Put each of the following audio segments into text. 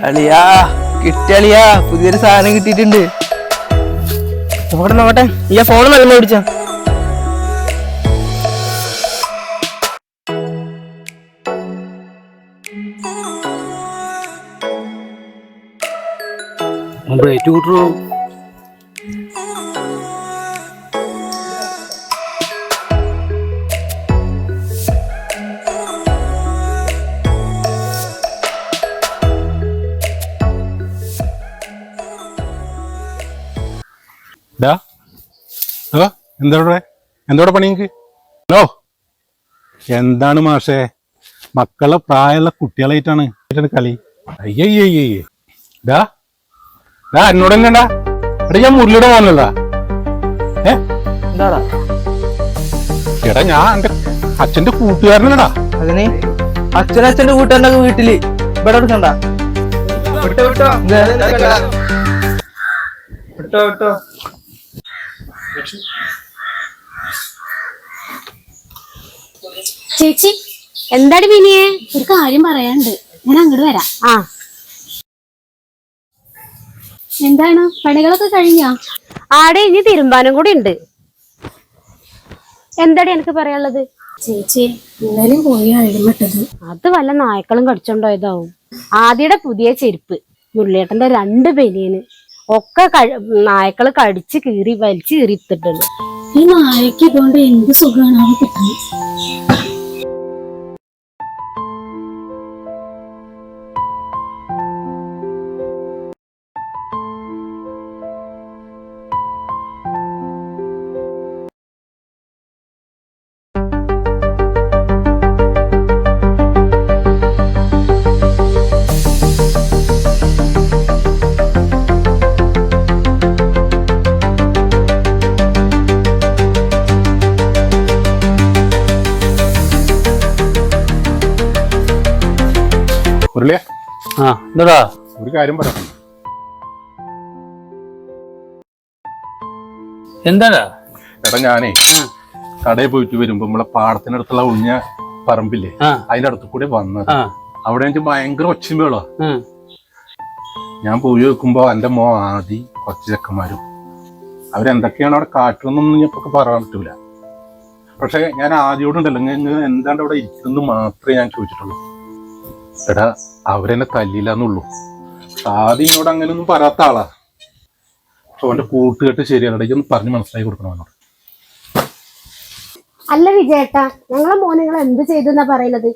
അളിയാ കിട്ടിയളിയാ, പുതിയൊരു സാധനം കിട്ടിയിട്ടുണ്ട്. നോക്കട്ടെ നോക്കട്ടെ, ഈ ഫോൺ നല്ല പിടിച്ച. എന്തോടെ പണി നിങ്ങക്ക്? ഹലോ, എന്താണ് മാഷേ, മക്കളെ പ്രായമുള്ള കുട്ടികളായിട്ടാണ് കളി. അയ്യയ്യേ ഡാ എന്നോട് തന്നെടാ. എടാ ഞാൻ മുരളിയുടെ മോനല്ലടാ. എന്താടാ? എടാ ഞാൻ എന്റെ അച്ഛന്റെ കൂട്ടുകാരനല്ലടാ. അതിന് അച്ഛന്റെ കൂട്ടുകാരനൊക്കെ വീട്ടില് ഇവിടെ എടുക്കണ്ട. ചേച്ചി എന്താടി മിനിയെ, ഒരു കാര്യം പറയാനുണ്ട്, ഞാൻ അങ്ങോട്ട് വരാം. എന്താണ് പണികളൊക്കെ കഴിഞ്ഞോ? ആടെ ഇനി തിരുമ്പാനും കൂടി ഉണ്ട്. എന്താടി എനിക്ക് പറയാനുള്ളത്? ചേച്ചി ഇന്നലെ പോയി അഴിമട്ടത് അത് വല്ല നായ്ക്കളും കടിച്ചോണ്ടോയതാവും. ആദ്യയുടെ പുതിയ ചെരുപ്പ്, മുരളിയേട്ടന്റെ 2 ബനിയന് ഒക്കെ നായ്ക്കള് കടിച്ച് കീറി വലിച്ചു കീറി ഇത്തിട്ടുണ്ട്. ഈ നായക്ക് ഇതുകൊണ്ട് എന്ത് സുഖമാണ് കിട്ടുന്നത്. മുരളിയെ, എന്താടാ? ഒരു കാര്യം പറയാം. എന്താടാ? എടാ ഞാനേ കടയിൽ പോയിട്ട് വരുമ്പോ നമ്മളെ പാടത്തിനടുത്തുള്ള ഉഞ്ഞ പറമ്പില്ലേ, അതിന്റെ അടുത്ത് കൂടെ വന്നത്. അവിടെ എനിക്ക് ഭയങ്കര ഒച്ചമേളോ. ഞാൻ പോയി വെക്കുമ്പോ എന്റെ മോ ആദി കുറച്ച് ചെക്കന്മാരും അവരെന്തൊക്കെയാണ് അവിടെ കാട്ടുന്നൊന്നും ഞാൻ പറയാൻ പറ്റൂല. പക്ഷെ ഞാൻ ആദ്യോടുണ്ടല്ലോ, നിങ്ങൾ എന്താണ്ട് അവിടെ ഇരിക്കുന്നത് മാത്രമേ ഞാൻ ചോദിച്ചിട്ടുള്ളൂ. എടാ അവരെന്നെ തല്ലില്ലെന്നുള്ളൂ. ആദ്യം എന്നോട് അങ്ങനെയൊന്നും പറയാത്ത ആളാ. പക്ഷെ അവന്റെ കൂട്ടുകെട്ട് ശരിയാണ്, ഇതൊന്ന് പറഞ്ഞ് മനസ്സിലാക്കി കൊടുക്കണം അവനോട്. അല്ല വിജയേട്ടാ, ഞങ്ങളെ മോനെ നിങ്ങൾ എന്ത് ചെയ്തു എന്നാ പറയുന്നത്?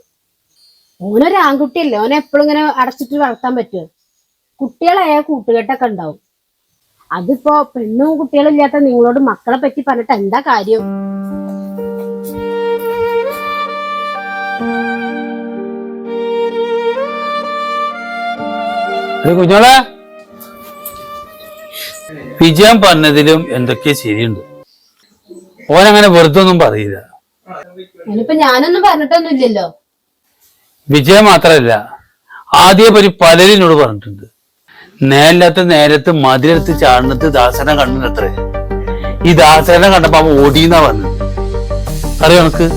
ഓനൊരു ആൺകുട്ടിയല്ലേ, ഓനെ എപ്പോഴും ഇങ്ങനെ അടച്ചിട്ട് വളർത്താൻ പറ്റുമോ? കുട്ടികളായ കൂട്ടുകെട്ടൊക്കെ ഉണ്ടാവും. അതിപ്പോ പെണ്ണും കുട്ടികളും ഇല്ലാത്ത നിങ്ങളോട് മക്കളെ പറ്റി പറഞ്ഞിട്ട് എന്താ കാര്യം? കുഞ്ഞോളെ, വിജയം പറഞ്ഞതിലും എന്തൊക്കെ ശരിയുണ്ട്. ഓനങ്ങനെ വെറുതെ ഒന്നും പറയില്ല. ഇനിയിപ്പോ ഞാനൊന്നും പറഞ്ഞിട്ടൊന്നുമില്ലല്ലോ. വിജയം മാത്രല്ല, ആദ്യം പറ്റി പലരിനോട് പറഞ്ഞിട്ടുണ്ട്. നേരില്ലാത്ത നേരത്ത് മതിലെടുത്ത് ചാടുന്നത് ദാസനെ കണ്ടത്രേ. ഈ ദാസനെ കണ്ടപ്പോ അവൻ ഓടിയെന്നാ പറഞ്ഞു. അറിയോ നമുക്ക്?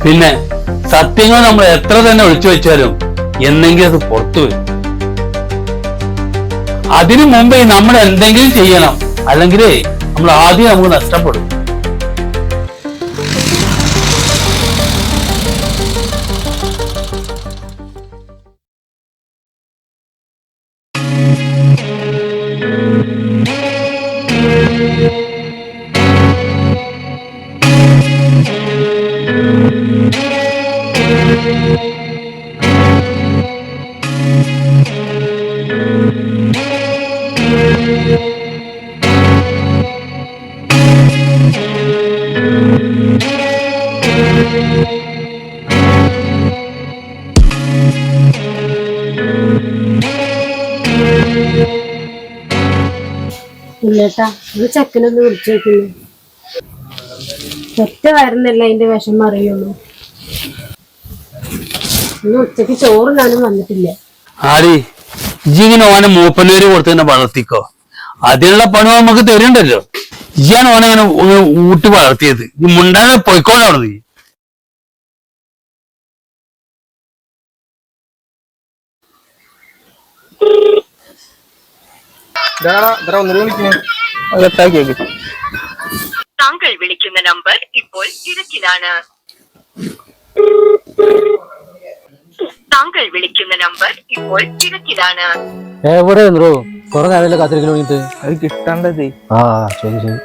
പിന്നെ സത്യങ്ങൾ നമ്മൾ എത്ര തന്നെ ഒളിച്ചു വെച്ചാലും എന്നെങ്കിലും അത് പുറത്തു വരും. അതിനു മുമ്പേ നമ്മൾ എന്തെങ്കിലും ചെയ്യണം, അല്ലെങ്കിൽ നമ്മൾ ആദ്യം നമുക്ക് നഷ്ടപ്പെടും. ഇല്ലേട്ടാ ഇത് ചെക്കനൊന്ന് വിളിച്ചു നോക്കുന്നു. ഒറ്റ വയറുന്നല്ല അതിന്റെ വിഷമം അറിയുള്ളൂ. ഇന്ന് ഉച്ചക്ക് ചോറിനാനും വന്നിട്ടില്ല. ആടി ഇജിങ്ങനെ ഓനെ മൂപ്പന്നൂര് കൊടുത്ത് തന്നെ വളർത്തിക്കോ. അതിനുള്ള പണം നമുക്ക് തരുന്നുണ്ടല്ലോ. ഇയാണ് ഓനങ്ങനെ ഊട്ടി വളർത്തിയത്. നീ മുണ്ടാതെ പൊയ്ക്കോളാം അവിടെ നീ. താങ്കൾ വിളിക്കുന്ന നമ്പർ ഇപ്പോൾ തിരക്കിലാണ്. താങ്കൾ വിളിക്കുന്ന നമ്പർ ഇപ്പോൾ തിരക്കിലാണ്. എവിടെ ബ്രോ കുറെ നേരമല്ലേ കാത്തിരിക്കൽ തുടങ്ങിയിട്ട്? അത് കിട്ടണ്ടത്. ആ ശരി ശരി.